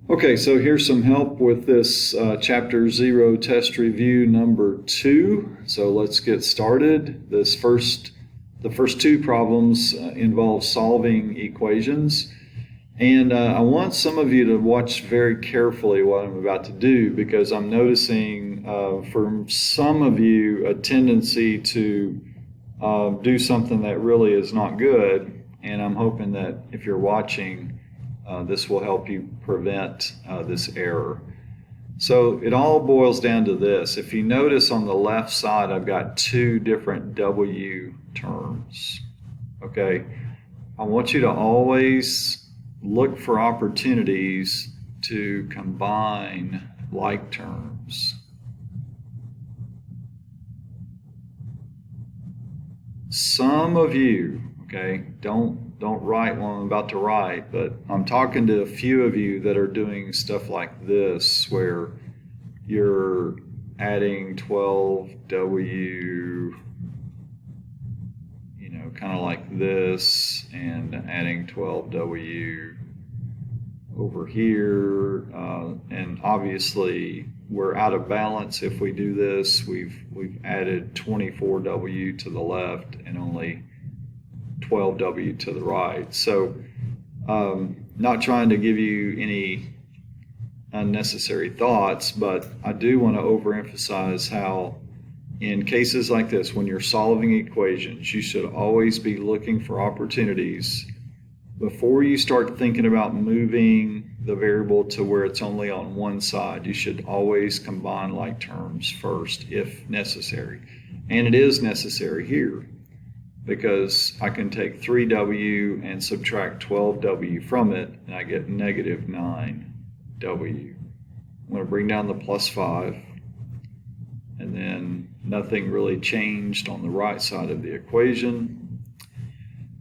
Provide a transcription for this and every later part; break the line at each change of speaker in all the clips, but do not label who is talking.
Okay, so here's some help with this Chapter 0 test review number 2. So let's get started. The first two problems involve solving equations. And I want some of you to watch very carefully what I'm about to do, because I'm noticing for some of you a tendency to do something that really is not good. And I'm hoping that if you're watching, this will help you prevent this error. So it all boils down to this. If you notice on the left side, I've got two different W terms. Okay, I want you to always look for opportunities to combine like terms. Some of you, okay, don't write what I'm about to write, but I'm talking to a few of you that are doing stuff like this, where you're adding 12W, kind of like this, and adding 12W over here, and obviously we're out of balance if we do this. We've added 24W to the left and only 12W to the right. So not trying to give you any unnecessary thoughts, but I do want to overemphasize how in cases like this, when you're solving equations, you should always be looking for opportunities before you start thinking about moving the variable to where it's only on one side. You should always combine like terms first if necessary. And it is necessary here, because I can take 3W and subtract 12W from it, and I get negative 9W. I'm going to bring down the plus 5, and then nothing really changed on the right side of the equation.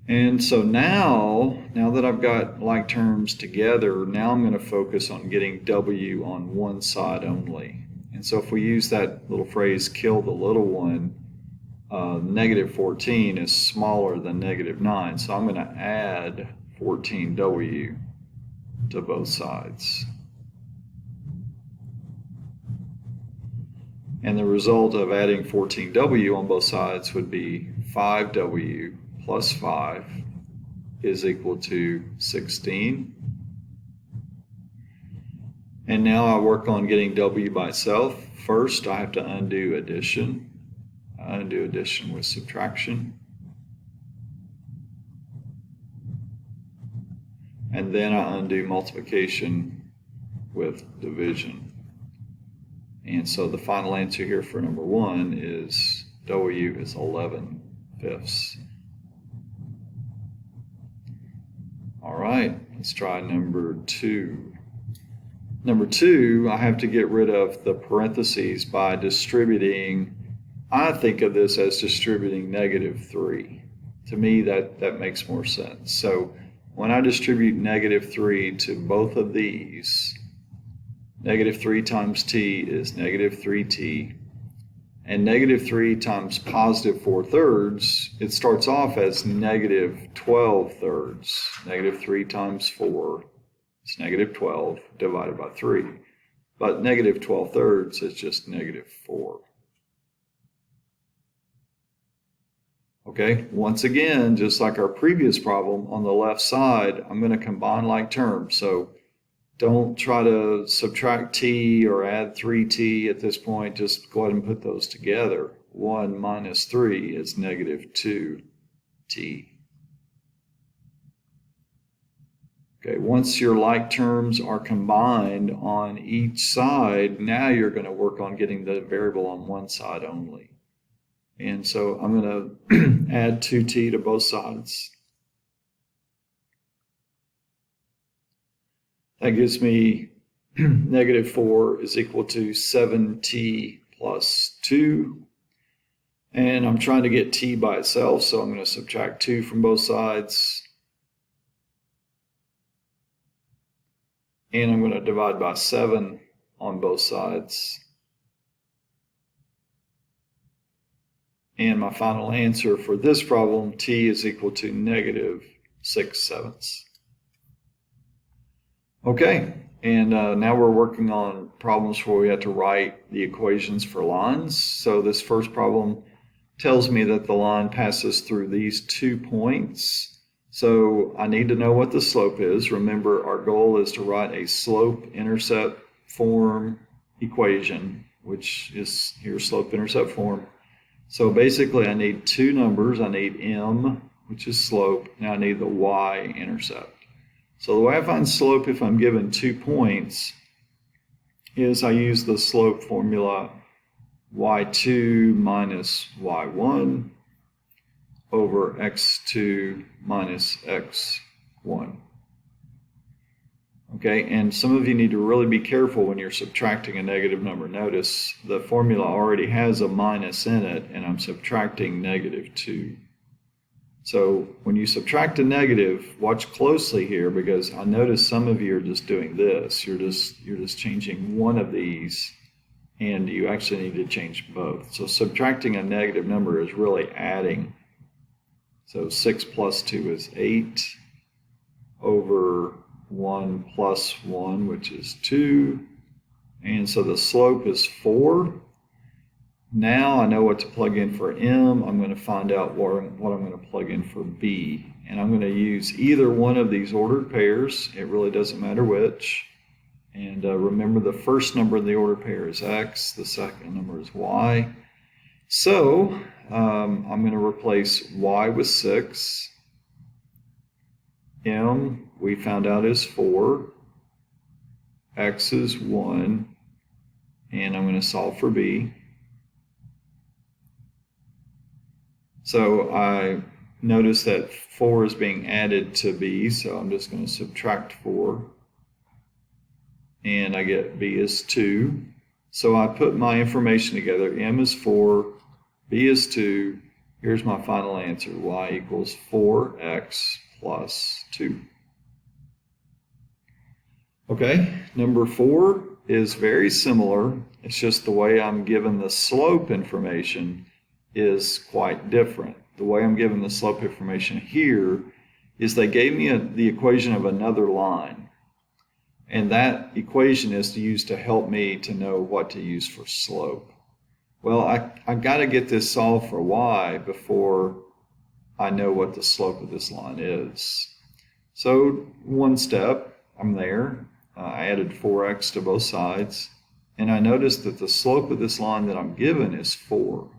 And so now that I've got like terms together, now I'm going to focus on getting W on one side only. And so if we use that little phrase, kill the little one, negative 14 is smaller than negative 9, so I'm going to add 14W to both sides. And the result of adding 14W on both sides would be 5W plus 5 is equal to 16. And now I work on getting W by itself. First, I have to undo addition. I undo addition with subtraction. And then I undo multiplication with division. And so the final answer here for number 1 is W is 11/5. All right, let's try number 2. Number 2, I have to get rid of the parentheses by distributing. I think of this as distributing negative 3. To me, that makes more sense. So when I distribute negative 3 to both of these, negative 3 times t is negative 3t. And negative 3 times positive 4/3, it starts off as negative 12/3. Negative 3 times 4 is negative 12 divided by 3. But negative 12/3 is just negative 4. Okay, once again, just like our previous problem, on the left side, I'm going to combine like terms. So don't try to subtract t or add 3t at this point. Just go ahead and put those together. 1 minus 3 is negative 2t. Okay, once your like terms are combined on each side, now you're going to work on getting the variable on one side only. And so I'm going to add 2t to both sides. That gives me negative 4 is equal to 7t plus 2. And I'm trying to get t by itself, so I'm going to subtract 2 from both sides. And I'm going to divide by 7 on both sides. And my final answer for this problem, t is equal to negative 6/7. Okay, And now we're working on problems where we have to write the equations for lines. So this first problem tells me that the line passes through these 2 points. So I need to know what the slope is. Remember, our goal is to write a slope-intercept form equation, which is here slope-intercept form. So basically I need 2 numbers. I need m, which is slope. Now I need the y-intercept. So the way I find slope if I'm given 2 points is I use the slope formula y2 minus y1 over x2 minus x1. Okay, and some of you need to really be careful when you're subtracting a negative number. Notice the formula already has a minus in it, and I'm subtracting -2. So when you subtract a negative, watch closely here, because I notice some of you are just doing this. You're just changing one of these, and you actually need to change both. So subtracting a negative number is really adding. So 6 plus 2 is 8 over 1 plus 1, which is 2. And so the slope is 4. Now I know what to plug in for m. I'm going to find out what I'm going to plug in for b. And I'm going to use either one of these ordered pairs. It really doesn't matter which. And remember, the first number in the ordered pair is x. The second number is y. So I'm going to replace y with 6. M, we found out, is 4. X is 1. And I'm going to solve for b. So I notice that 4 is being added to b, so I'm just going to subtract 4. And I get b is 2. So I put my information together. M is 4, b is 2. Here's my final answer. Y equals 4x plus 2. Okay, number 4 is very similar. It's just the way I'm given the slope information is quite different. The way I'm given the slope information here is they gave me the equation of another line. And that equation is used to help me to know what to use for slope. Well, I got to get this solved for y before I know what the slope of this line is. So one step, I'm there. I added 4x to both sides. And I noticed that the slope of this line that I'm given is 4.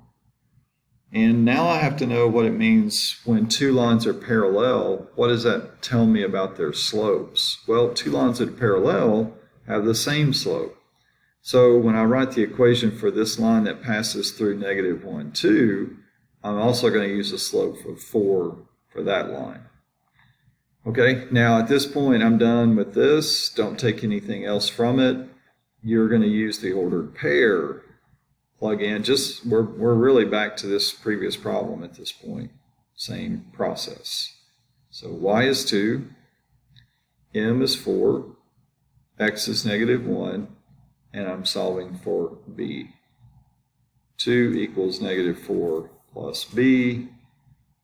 And now I have to know what it means when 2 lines are parallel. What does that tell me about their slopes? Well, 2 lines that are parallel have the same slope. So when I write the equation for this line that passes through -1, 2, I'm also going to use a slope of 4 for that line. Okay, now at this point I'm done with this. Don't take anything else from it. You're going to use the ordered pair. Plug in. We're really back to this previous problem at this point. Same process. So y is 2, m is 4, x is -1, and I'm solving for b. 2 equals -4 plus b.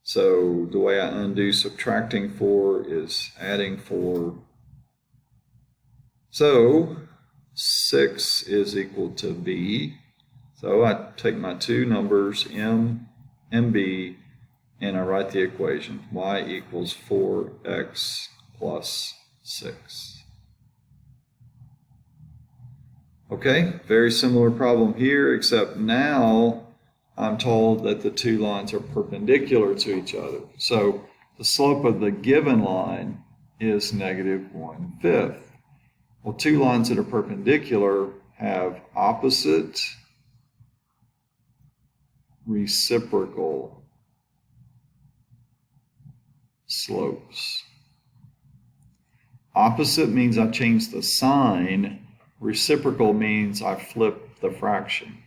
So the way I undo subtracting 4 is adding 4. So 6 is equal to b. So I take my 2 numbers, m and b, and I write the equation. Y equals 4x plus 6. Okay, very similar problem here, except now I'm told that the 2 lines are perpendicular to each other. So the slope of the given line is -1/5. Well, 2 lines that are perpendicular have opposite reciprocal slopes. Opposite means I change the sign. Reciprocal means I flip the fraction.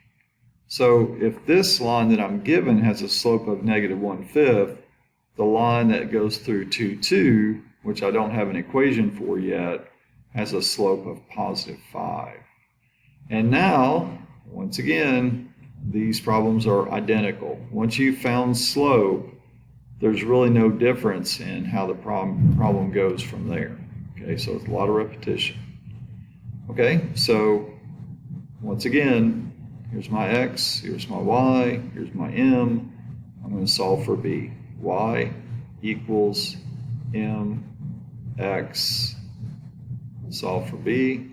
So if this line that I'm given has a slope of -1/5, the line that goes through 2, 2, which I don't have an equation for yet, has a slope of +5. And now, once again, these problems are identical. Once you've found slope, there's really no difference in how the problem goes from there. Okay, so it's a lot of repetition. Okay, so once again, here's my x, here's my y, here's my m. I'm going to solve for b. Y equals m x, solve for b.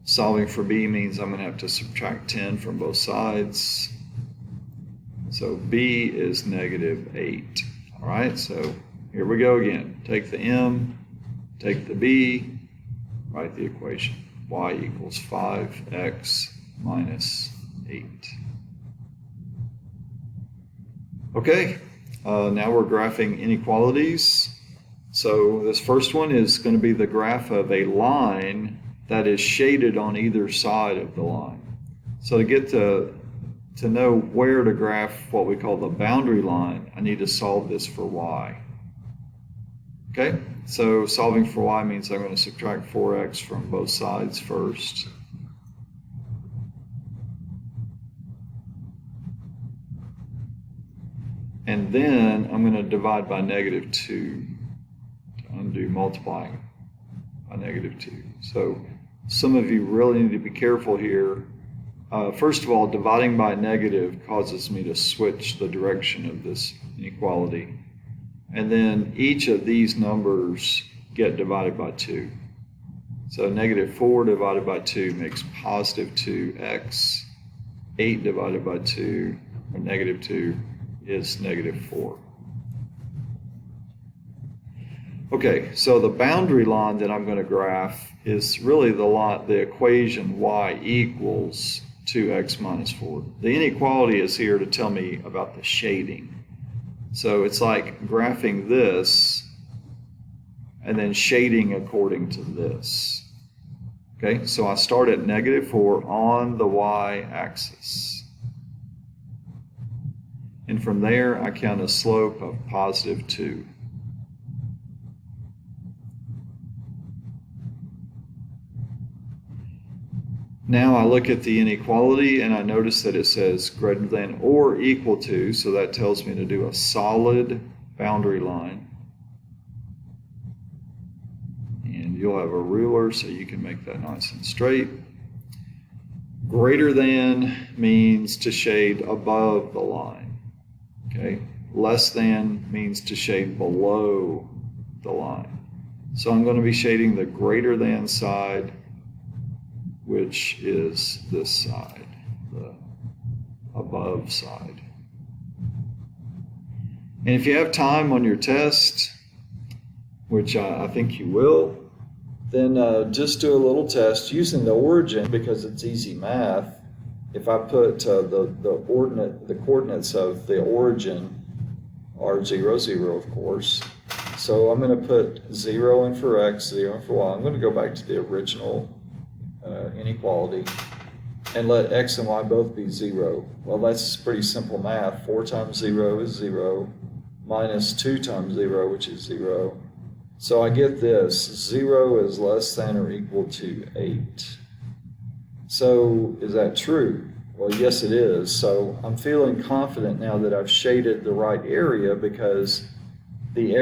Solving for b means I'm going to have to subtract 10 from both sides. So b is -8. All right, so here we go again. Take the m, take the b, write the equation. Y equals 5x minus 8. Okay, now we're graphing inequalities. So this first one is going to be the graph of a line that is shaded on either side of the line. So to get to know where to graph what we call the boundary line, I need to solve this for y. Okay, so solving for y means I'm going to subtract 4x from both sides first. And then I'm going to divide by -2 to undo multiplying by -2. So some of you really need to be careful here. First of all, dividing by negative causes me to switch the direction of this inequality. And then each of these numbers get divided by 2. So -4 divided by 2 makes +2x. 8 divided by 2, or -2, is -4. Okay, so the boundary line that I'm going to graph is really the equation y equals 2x minus 4. The inequality is here to tell me about the shading. So it's like graphing this and then shading according to this. Okay, so I start at -4 on the y-axis. And from there, I count a slope of +2. Now I look at the inequality and I notice that it says greater than or equal to, so that tells me to do a solid boundary line. And you'll have a ruler so you can make that nice and straight. Greater than means to shade above the line. Okay, less than means to shade below the line. So I'm going to be shading the greater than side, which is this side, the above side. And if you have time on your test, which I think you will, then just do a little test using the origin because it's easy math. If I put the coordinates of the origin are 0, 0, of course. So I'm going to put 0 in for x, 0 in for y. I'm going to go back to the original inequality and let x and y both be 0. Well, that's pretty simple math. 4 times 0 is 0, minus 2 times 0, which is 0. So I get this, 0 is less than or equal to 8. So is that true? Well, yes, it is. So I'm feeling confident now that I've shaded the right area because the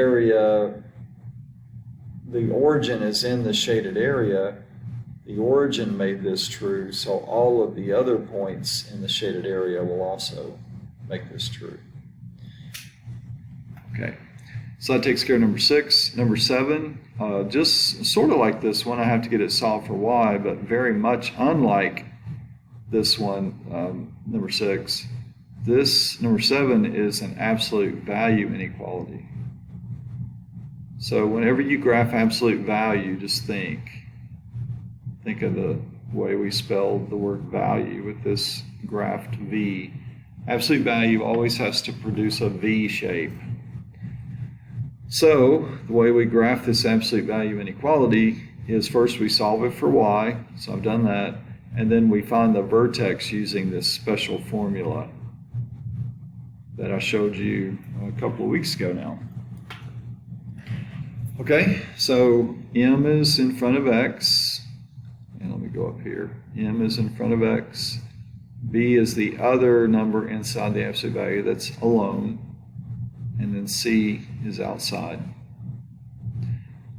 origin is in the shaded area. The origin made this true, so all of the other points in the shaded area will also make this true. Okay, so that takes care of number 6. Number 7, just sort of like this one, I have to get it solved for y, but very much unlike this one, number 6. This, number 7, is an absolute value inequality. So whenever you graph absolute value, just think of the way we spelled the word value with this graphed V. Absolute value always has to produce a V shape. So the way we graph this absolute value inequality is first we solve it for y, so I've done that, and then we find the vertex using this special formula that I showed you a couple of weeks ago now. Okay, so m is in front of x. And let me go up here. M is in front of x. B is the other number inside the absolute value that's alone. And then C is outside.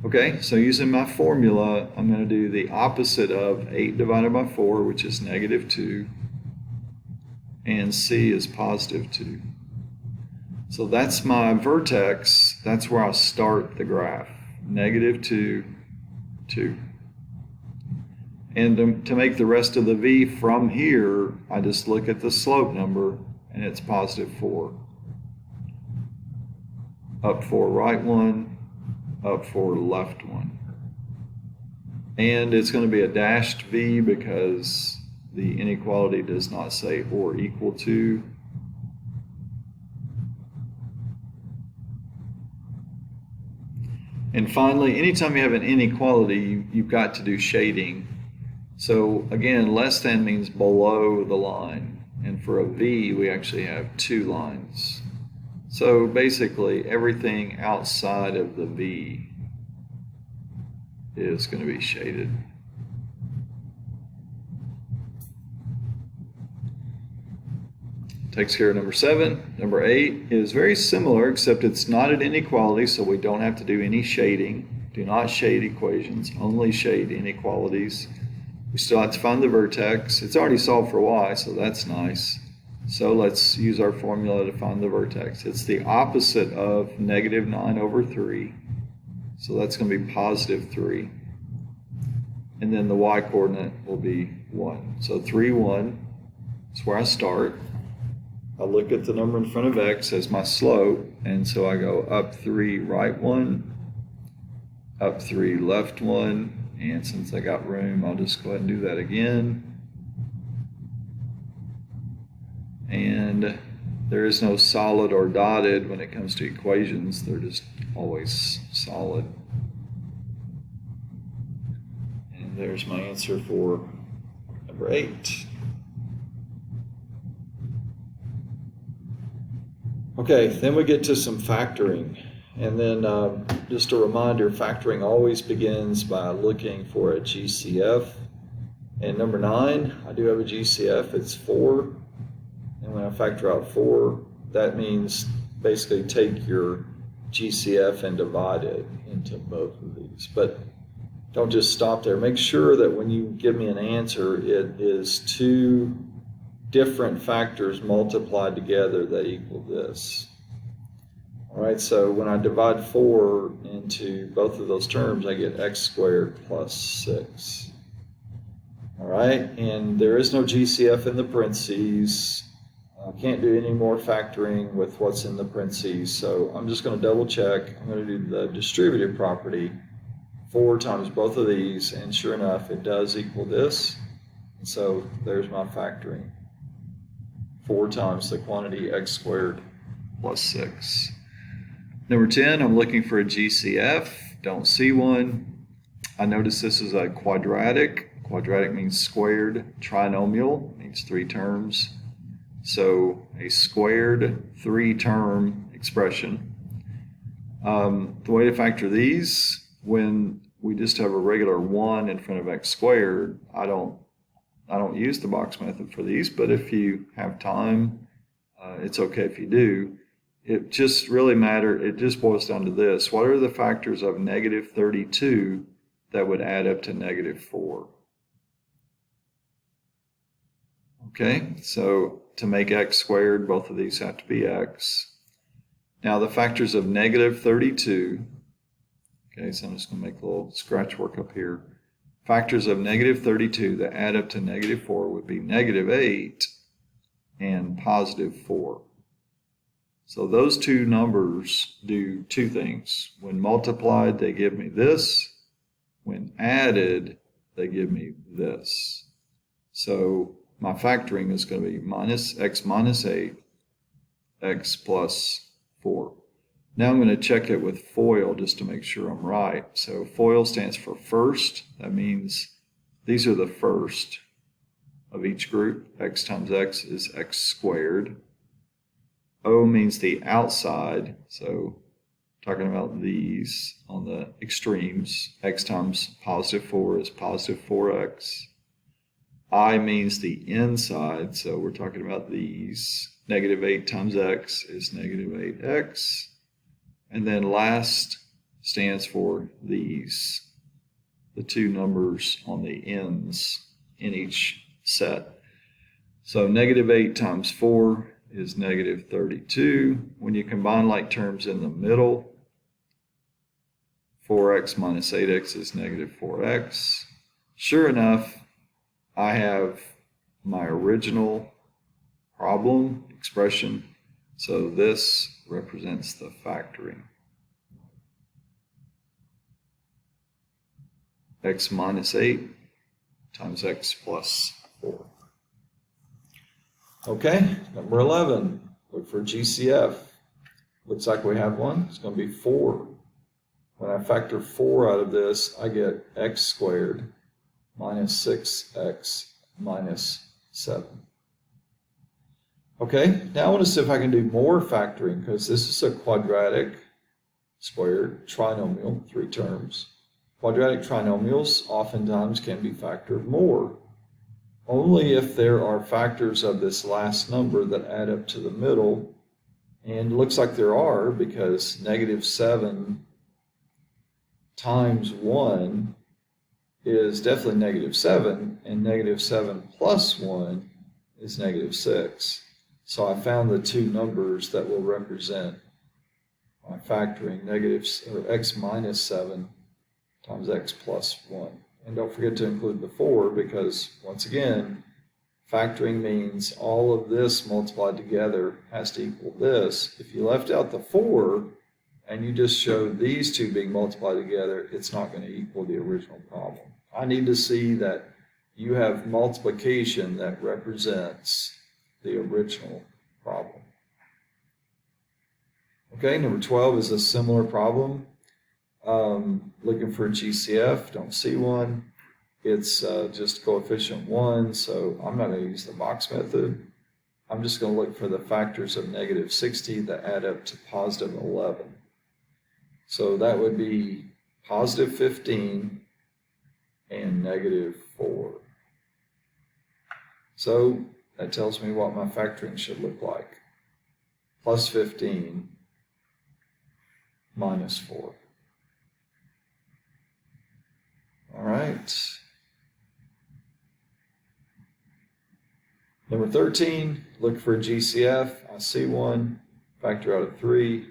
Okay. Okay, so using my formula, I'm going to do the opposite of 8 divided by 4, which is negative 2, and C is positive 2. So that's my vertex. That's where I'll start the graph. Negative 2, 2. And to make the rest of the V from here, I just look at the slope number, and it's positive 4. Up 4, right 1, up 4, left 1. And it's going to be a dashed V because the inequality does not say or equal to. And finally, anytime you have an inequality, you've got to do shading. So again, less than means below the line. And for a V, we actually have 2 lines. So basically, everything outside of the V is going to be shaded. Takes care of number 7. Number 8 is very similar, except it's not an inequality, so we don't have to do any shading. Do not shade equations, only shade inequalities. We still have to find the vertex. It's already solved for y, so that's nice. So let's use our formula to find the vertex. It's the opposite of negative 9 over 3. So that's going to be positive 3. And then the y coordinate will be 1. So 3, 1 is where I start. I look at the number in front of x as my slope, and so I go up 3, right 1, up 3, left 1, and since I got room, I'll just go ahead and do that again. And there is no solid or dotted when it comes to equations. They're just always solid. And there's my answer for number 8. Okay, then we get to some factoring. And then just a reminder, factoring always begins by looking for a GCF. And number 9, I do have a GCF, it's 4. And when I factor out 4, that means basically take your GCF and divide it into both of these. But don't just stop there. Make sure that when you give me an answer, it is 2 different factors multiplied together that equal this. All right, so when I divide 4 into both of those terms, I get x squared plus 6. All right, and there is no GCF in the parentheses. I can't do any more factoring with what's in the parentheses, so I'm just going to double check. I'm going to do the distributive property, 4 times both of these, and sure enough, it does equal this. And so there's my factoring. 4 times the quantity x squared plus 6. Number 10, I'm looking for a GCF. Don't see one. I notice this is a quadratic. Quadratic means squared. Trinomial means 3 terms. So a squared 3-term expression. The way to factor these, when we just have a regular 1 in front of x squared, I don't use the box method for these, but if you have time, it's okay if you do. It just really matters, it just boils down to this. What are the factors of negative 32 that would add up to negative 4? Okay, so to make x squared, both of these have to be x. Now the factors of negative 32, okay, so I'm just going to make a little scratch work up here. Factors of negative 32 that add up to negative 4 would be negative 8 and positive 4. So those two numbers do 2 things. When multiplied, they give me this. When added, they give me this. So my factoring is going to be minus x minus 8, x plus 4. Now I'm going to check it with FOIL just to make sure I'm right. So FOIL stands for first. That means these are the first of each group. X times x is x squared. O means the outside. So talking about these on the extremes. X times positive 4 is positive 4x. I means the inside. So we're talking about these. Negative 8 times x is negative 8x. And then last stands for the two numbers on the ends in each set. So negative 8 times 4 is negative 32. When you combine like terms in the middle, 4x minus 8x is negative 4x. Sure enough, I have my original problem expression. So this represents the factoring. X minus 8 times x plus 4. Okay, number 11. Look for GCF. Looks like we have one. It's going to be 4. When I factor 4 out of this, I get x squared minus 6x minus 7. Okay, now I want to see if I can do more factoring, because this is a quadratic squared trinomial, 3 terms. Quadratic trinomials oftentimes can be factored more, only if there are factors of this last number that add up to the middle, and it looks like there are, because negative 7 times 1 is definitely negative 7, and negative 7 plus 1 is negative 6. So I found the two numbers that will represent my factoring, x minus 7 times x plus 1. And don't forget to include the 4, because once again, factoring means all of this multiplied together has to equal this. If you left out the 4 and you just showed these two being multiplied together, it's not going to equal the original problem. I need to see that you have multiplication that represents the original problem. Okay, number 12 is a similar problem. Looking for a GCF, don't see one. It's just coefficient 1, so I'm not going to use the box method. I'm just going to look for the factors of negative 60 that add up to positive 11. So that would be positive 15 and negative 4. So that tells me what my factoring should look like. Plus 15 minus 4. All right. Number 13, look for a GCF. I see one. Factor out of 3.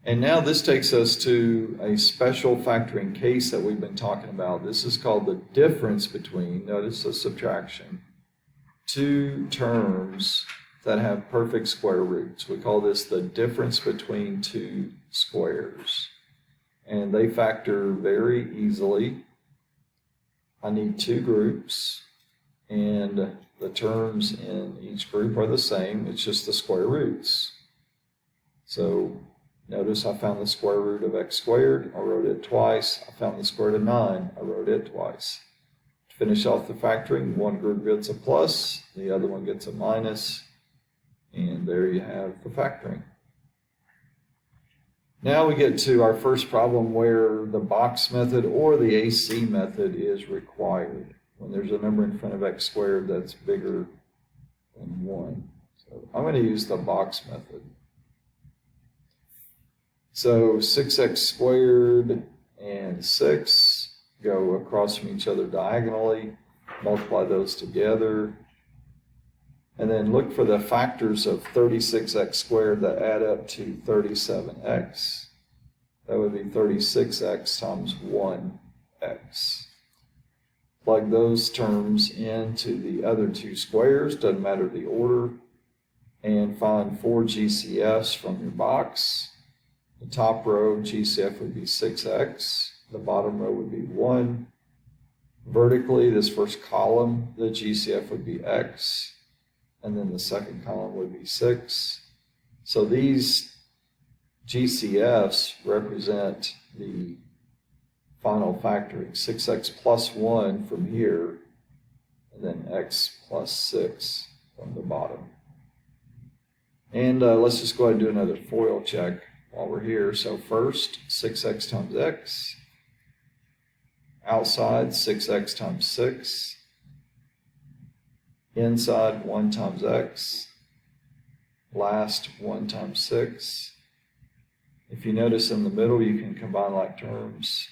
And now this takes us to a special factoring case that we've been talking about. This is called the difference between, notice the subtraction, two terms that have perfect square roots. We call this the difference between two squares. And they factor very easily. I need two groups, and the terms in each group are the same. It's just the square roots. So notice I found the square root of x squared. I wrote it twice. I found the square root of 9. I wrote it twice. To finish off the factoring, one group gets a plus, the other one gets a minus, and there you have the factoring. Now we get to our first problem where the box method or the AC method is required when there's a number in front of x squared that's bigger than 1. So I'm going to use the box method. So 6x squared and 6 go across from each other diagonally, multiply those together, and then look for the factors of 36x squared that add up to 37x. That would be 36x times 1x. Plug those terms into the other two squares, doesn't matter the order, and find 4 GCFs from your box. The top row GCF would be 6x. The bottom row would be 1. Vertically, this first column, the GCF would be x. And then the second column would be 6. So these GCFs represent the final factoring, 6x plus 1 from here, and then x plus 6 from the bottom. And let's just go ahead and do another FOIL check while we're here. So first, 6x times x. Outside, 6x times 6. Inside, 1 times x. Last, 1 times 6. If you notice in the middle, you can combine like terms.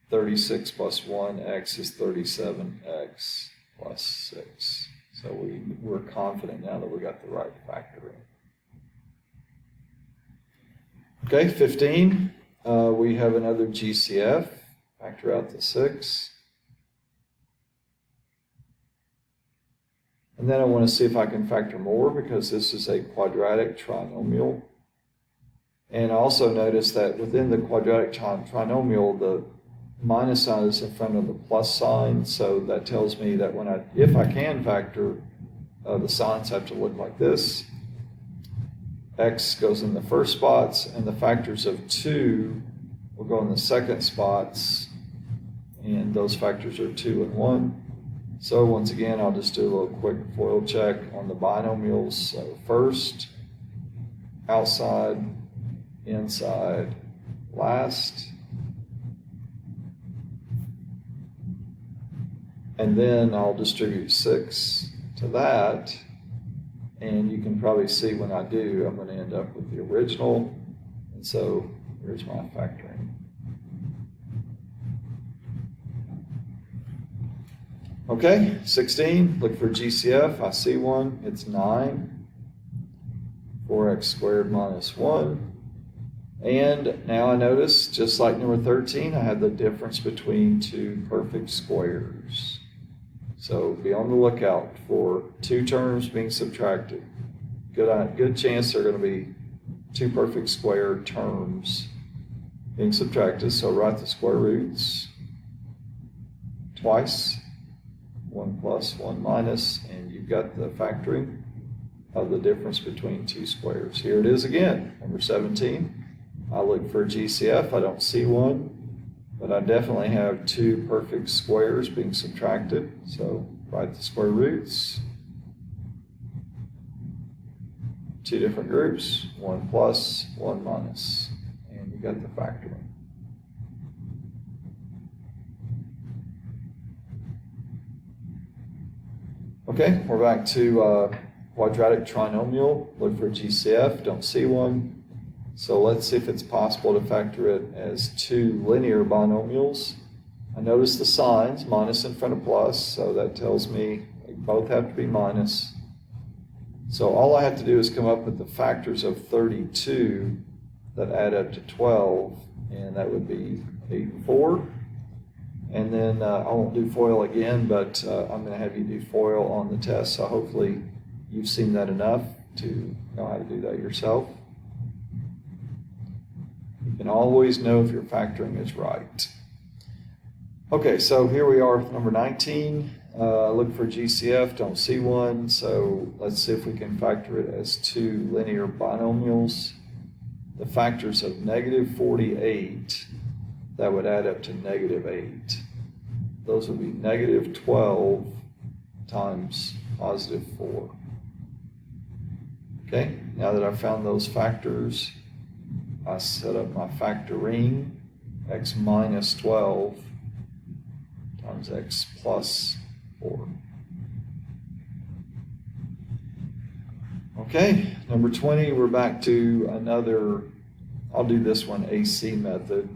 36 plus 1x is 37x plus 6. So we're confident now that we got the right factoring. Okay, 15. We have another GCF. Factor out the 6. And then I want to see if I can factor more because this is a quadratic trinomial. And also notice that within the quadratic trinomial, the minus sign is in front of the plus sign. So that tells me that if I can factor, the signs have to look like this. X goes in the first spots, and the factors of 2 will go in the second spots. And those factors are 2 and 1. So once again, I'll just do a little quick FOIL check on the binomials. So first, outside, inside, last. And then I'll distribute 6 to that. And you can probably see when I do, I'm going to end up with the original. And so here's my factoring. Okay, 16, look for GCF. I see one, it's 9. 4x squared minus 1. And now I notice, just like number 13, I have the difference between two perfect squares. So be on the lookout for two terms being subtracted. Good chance they're going to be two perfect square terms being subtracted. So write the square roots twice. 1 plus, 1 minus, and you've got the factoring of the difference between two squares. Here it is again, number 17. I look for GCF, I don't see one, but I definitely have two perfect squares being subtracted. So write the square roots. Two different groups, 1 plus, 1 minus, and you got the factoring. Okay, we're back to quadratic trinomial. Look for GCF, don't see one. So let's see if it's possible to factor it as two linear binomials. I notice the signs, minus in front of plus, so that tells me they both have to be minus. So all I have to do is come up with the factors of 32 that add up to 12, and that would be 8 and 4. And then I won't do FOIL again, but I'm going to have you do FOIL on the test. So hopefully you've seen that enough to know how to do that yourself. You can always know if your factoring is right. Okay, so here we are with number 19. Look for GCF, don't see one. So let's see if we can factor it as two linear binomials. The factors of negative 48, that would add up to negative 8. Those would be negative 12 times positive 4. Okay, now that I've found those factors, I set up my factoring. X minus 12 times x plus 4. Okay, number 20, we're back to another, I'll do this one, AC method,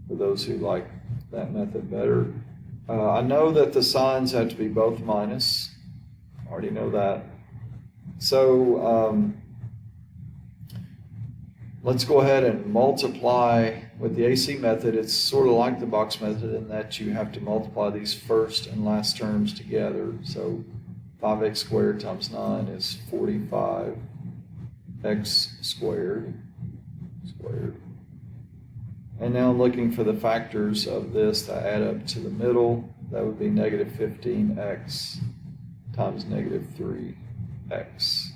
for those who like that method better. I know that the signs have to be both minus. I already know that. So let's go ahead and multiply with the AC method. It's sort of like the box method in that you have to multiply these first and last terms together. So 5x squared times 9 is 45x squared. And now I'm looking for the factors of this that add up to the middle. That would be negative 15x times negative 3x.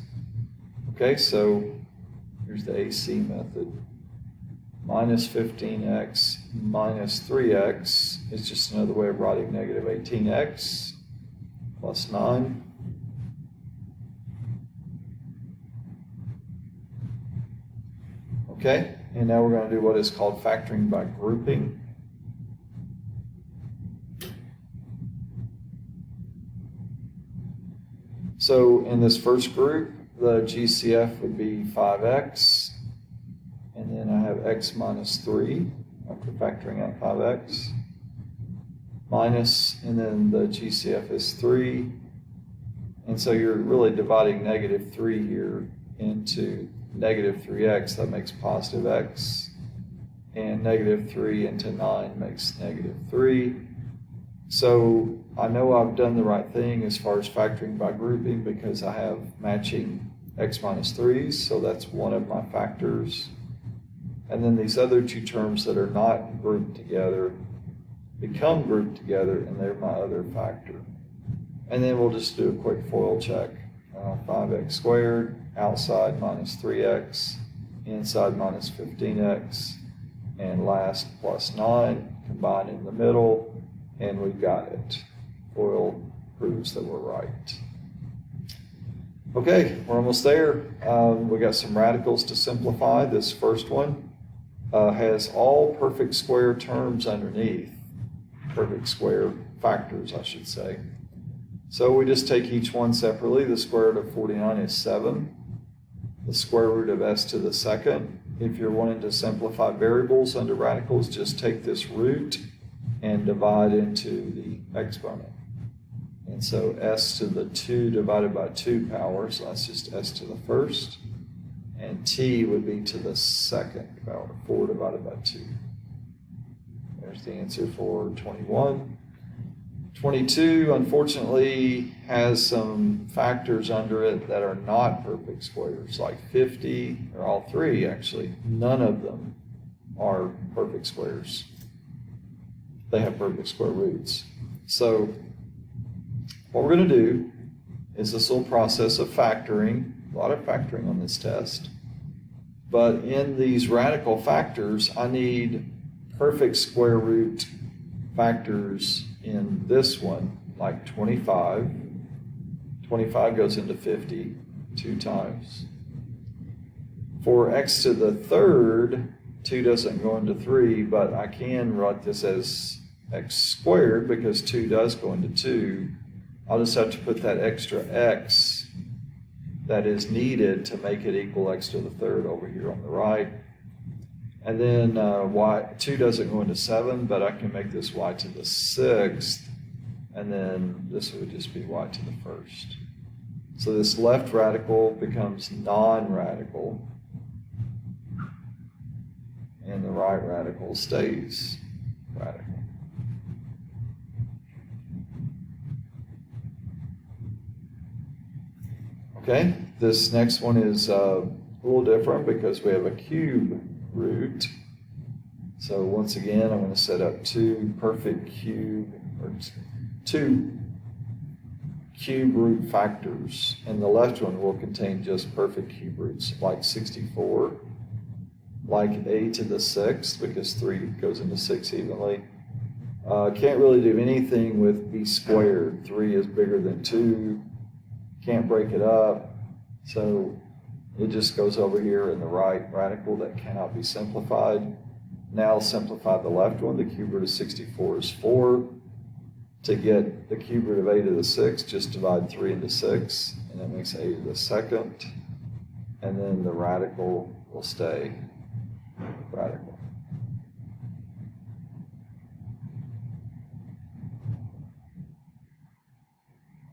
Okay, so here's the AC method. Minus 15x minus 3x is just another way of writing negative 18x plus 9. Okay, and now we're going to do what is called factoring by grouping. So in this first group, the GCF would be 5x. and then I have x minus 3 after factoring out 5x, minus, and then the GCF is 3. And so you're really dividing negative 3 here into negative 3x, that makes positive x, and negative 3 into 9 makes negative 3. So I know I've done the right thing as far as factoring by grouping because I have matching x minus 3s, so that's one of my factors. And then these other two terms that are not grouped together become grouped together, and they're my other factor. And then we'll just do a quick FOIL check. 5x squared, outside minus 3x, inside minus 15x, and last plus 9, combined in the middle, and we got it. FOIL proves that we're right. Okay, we're almost there. We got some radicals to simplify. This first one has all perfect square terms underneath. Perfect square factors, I should say. So we just take each one separately. The square root of 49 is 7. The square root of s to the second. If you're wanting to simplify variables under radicals, just take this root and divide into the exponent. And so s to the 2 divided by 2 power, so that's just s to the first. And t would be to the second power, 4 divided by 2. There's the answer for 21. 22, unfortunately, has some factors under it that are not perfect squares, like 50, or all three actually. None of them are perfect squares. They have perfect square roots. So what we're going to do is this little process of factoring, a lot of factoring on this test, but in these radical factors, I need perfect square root factors in this one, like 25. 25 goes into 50 2 times. For x to the third, 2 doesn't go into 3, but I can write this as x squared because 2 does go into 2. I'll just have to put that extra x that is needed to make it equal x to the third over here on the right. And then 2 doesn't go into 7, but I can make this y to the 6th, and then this would just be y to the first. So this left radical becomes non-radical, and the right radical stays radical. Okay, this next one is a little different because we have a cube root. So once again, I'm going to set up two perfect cube, or two cube root factors, and the left one will contain just perfect cube roots, like 64, like a to the 6th, because 3 goes into 6 evenly. Can't really do anything with b squared. 3 is bigger than 2. Can't break it up, so it just goes over here in the right radical that cannot be simplified. Now I'll simplify the left one. The cube root of 64 is 4. To get the cube root of a to the 6th, just divide 3 into 6, and that makes a to the second. And then the radical will stay radical.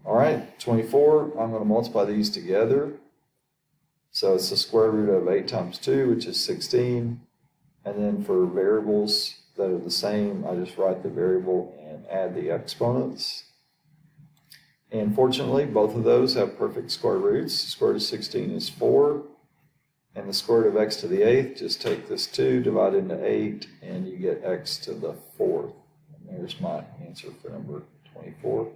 All right, 24, I'm going to multiply these together. So it's the square root of 8 times 2, which is 16. And then for variables that are the same, I just write the variable and add the exponents. And fortunately, both of those have perfect square roots. The square root of 16 is 4. And the square root of x to the 8th, just take this 2, divide into 8, and you get x to the 4th. And there's my answer for number 24.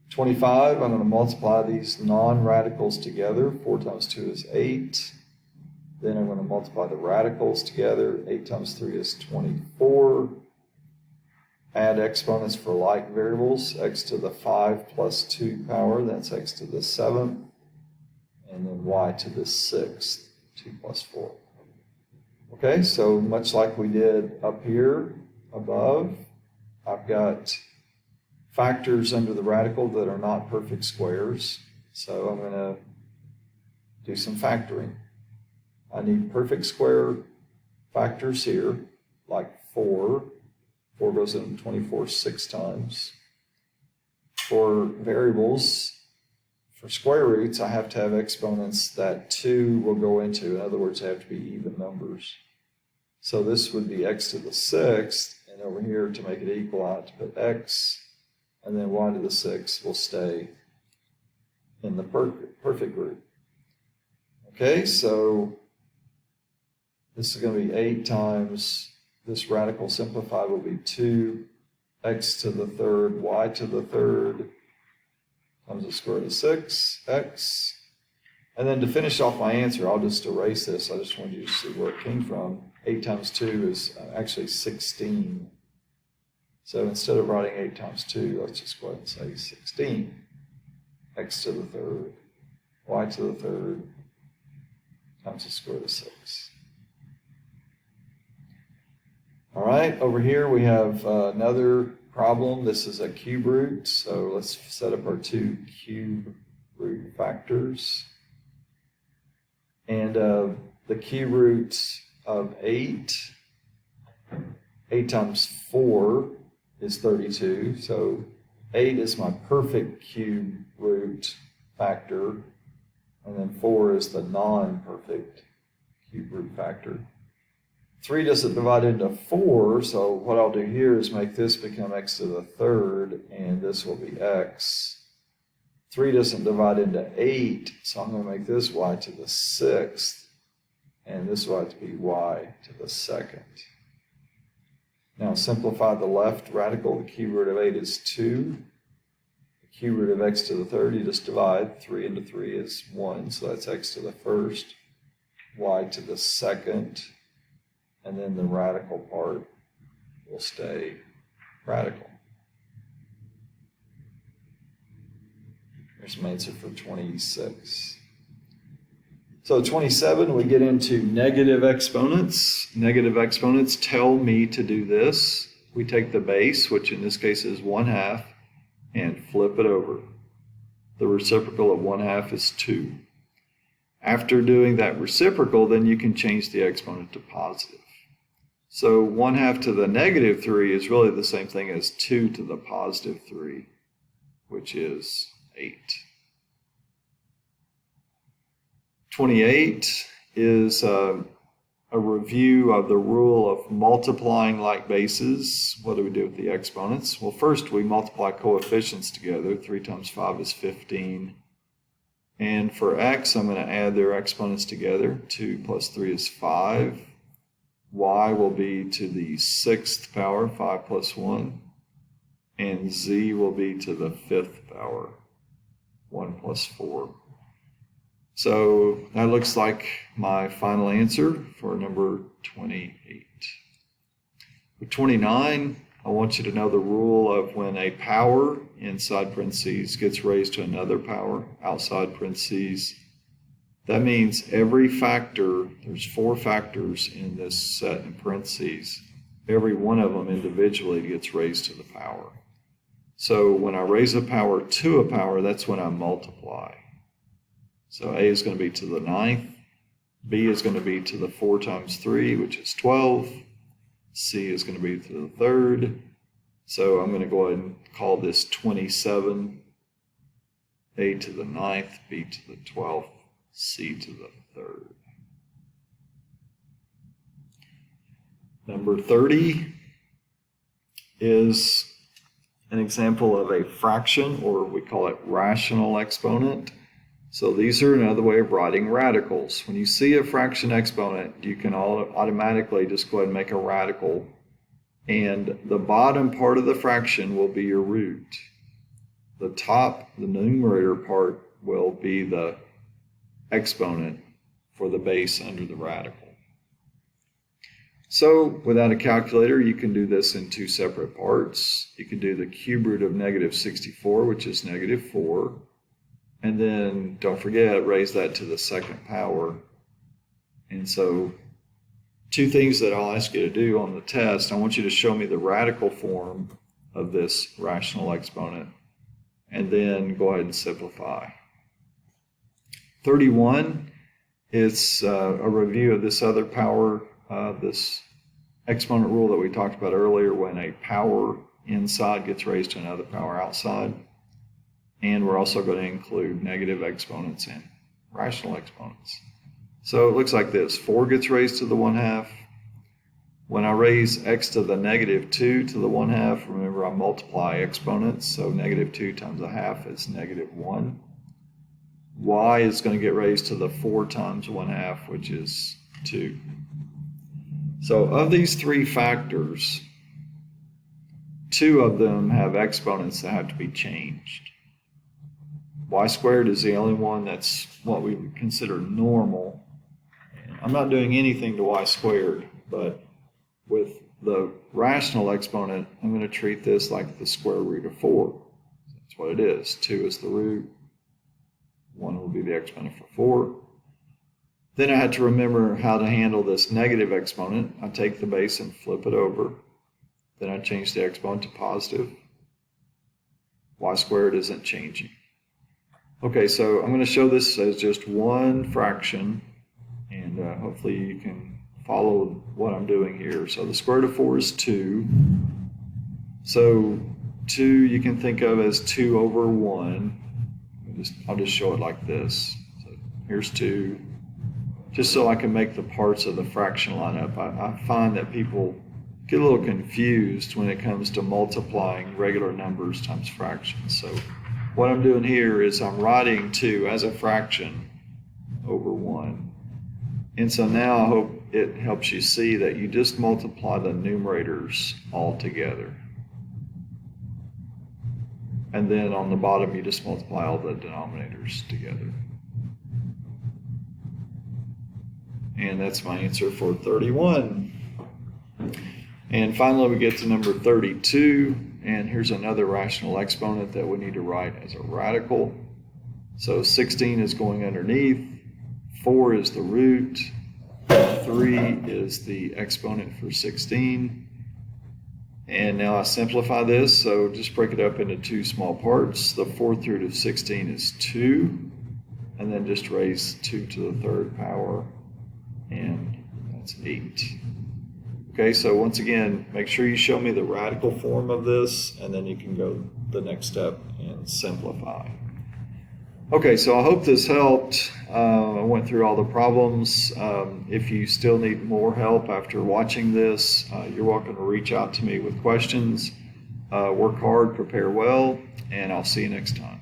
25, I'm going to multiply these non-radicals together. 4 times 2 is 8. Then I'm going to multiply the radicals together. 8 times 3 is 24. Add exponents for like variables. X to the 5 plus 2 power, that's x to the 7th. And then y to the 6th, 2 plus 4. Okay, so much like we did up here above, I've got factors under the radical that are not perfect squares. So I'm going to do some factoring. I need perfect square factors here, like 4. 4 goes into 24 6 times. For variables, for square roots, I have to have exponents that 2 will go into. In other words, they have to be even numbers. So this would be x to the 6th, and over here to make it equal, I have to put x, and then y to the 6th will stay in the perfect group. Okay, so this is going to be 8 times, this radical simplified will be 2 x to the 3rd, y to the 3rd, times the square root of 6, x. And then to finish off my answer, I'll just erase this. I just wanted you to see where it came from. 8 times 2 is actually 16. So instead of writing 8 times 2, let's just go ahead and say 16. X to the 3rd, y to the 3rd, times the square root of 6. All right, over here we have another problem. This is a cube root, so let's set up our 2 cube root factors. And the cube root of 8 times 4 is 32, so 8 is my perfect cube root factor, and then 4 is the non-perfect cube root factor. 3 doesn't divide into 4, so what I'll do here is make this become x to the 3rd, and this will be x. 3 doesn't divide into 8, so I'm going to make this y to the 6th, and this will have to be y to the 2nd. Now simplify the left radical. The cube root of 8 is 2. The cube root of x to the 3rd, you just divide. 3 into 3 is 1, so that's x to the 1st, y to the 2nd, and then the radical part will stay radical. Here's my answer for 26. So 27, we get into negative exponents. Negative exponents tell me to do this. We take the base, which in this case is 1/2, and flip it over. The reciprocal of 1/2 is 2. After doing that reciprocal, then you can change the exponent to positive. So 1/2 to the negative 3 is really the same thing as 2 to the positive 3, which is 8. 28 is a review of the rule of multiplying like bases. What do we do with the exponents? Well, first we multiply coefficients together. 3 times 5 is 15. And for x, I'm going to add their exponents together. 2 plus 3 is 5. Y will be to the 6th power, 5 plus 1. And z will be to the 5th power, 1 plus 4. So that looks like my final answer for number 28. For 29, I want you to know the rule of when a power inside parentheses gets raised to another power outside parentheses. That means every factor, there's 4 factors in this set in parentheses, every one of them individually gets raised to the power. So when I raise a power to a power, that's when I multiply. So a is going to be to the 9th, b is going to be to the 4 times 3, which is 12, c is going to be to the 3rd. So I'm going to go ahead and call this 27, a to the 9th, b to the 12th, c to the 3rd. Number 30 is an example of a fraction, or we call it rational exponent. So these are another way of writing radicals. When you see a fraction exponent, you can automatically just go ahead and make a radical, and the bottom part of the fraction will be your root. The top, the numerator part, will be the exponent for the base under the radical. So without a calculator, you can do this in 2 separate parts. You can do the cube root of negative 64, which is negative 4. And then, don't forget, raise that to the 2nd power. And so, 2 things that I'll ask you to do on the test. I want you to show me the radical form of this rational exponent, and then go ahead and simplify. 31 is a review of this other power this exponent rule that we talked about earlier when a power inside gets raised to another power outside. And we're also going to include negative exponents and rational exponents. So it looks like this. 4 gets raised to the 1/2. When I raise x to the negative 2 to the 1/2, remember I multiply exponents, so negative 2 times 1/2 is negative 1. Y is going to get raised to the 4 times 1/2, which is 2. So of these 3 factors, 2 of them have exponents that have to be changed. Y squared is the only one that's what we would consider normal. I'm not doing anything to y squared, but with the rational exponent, I'm going to treat this like the square root of 4. That's what it is. 2 is the root. 1 will be the exponent for 4. Then I had to remember how to handle this negative exponent. I take the base and flip it over. Then I change the exponent to positive. Y squared isn't changing. Okay, so I'm going to show this as just one fraction, and hopefully you can follow what I'm doing here. So the square root of 4 is 2. So 2 you can think of as 2 over 1. I'll just show it like this. So here's 2. Just so I can make the parts of the fraction line up. I find that people get a little confused when it comes to multiplying regular numbers times fractions. So what I'm doing here is I'm writing 2 as a fraction over 1. And so now I hope it helps you see that you just multiply the numerators all together. And then on the bottom, you just multiply all the denominators together. And that's my answer for 31. And finally, we get to number 32. And here's another rational exponent that we need to write as a radical. So 16 is going underneath. 4 is the root. 3 is the exponent for 16. And now I simplify this, so just break it up into 2 small parts. The 4th root of 16 is 2, and then just raise 2 to the 3rd power, and that's 8. Okay, so once again, make sure you show me the radical form of this, and then you can go the next step and simplify. Okay, so I hope this helped. I went through all the problems. If you still need more help after watching this, you're welcome to reach out to me with questions. Work hard, prepare well, and I'll see you next time.